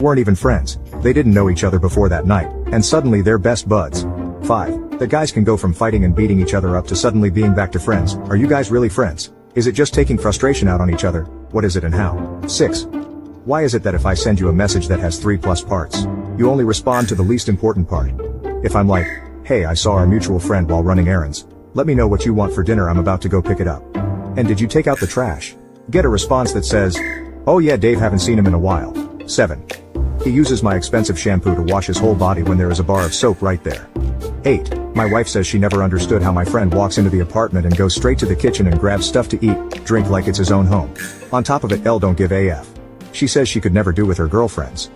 Weren't even friends. They didn't know each other before that night, and suddenly they're best buds. 5. That guys can go from fighting and beating each other up to suddenly being back to friends. Are you guys really friends? Is it just taking frustration out on each other? What is it and how? 6. Why is it that if I send you a message that has 3+ parts, you only respond to the least important part? If I'm like, hey, I saw our mutual friend while running errands. Let me know what you want for dinner, I'm about to go pick it up. And did you take out the trash? Get a response that says, oh yeah Dave, haven't seen him in a while. 7. He uses my expensive shampoo to wash his whole body when there is a bar of soap right there. 8. My wife says she never understood how my friend walks into the apartment and goes straight to the kitchen and grabs stuff to eat, drink like it's his own home. On top of it, L don't give AF. She says she could never do with her girlfriends.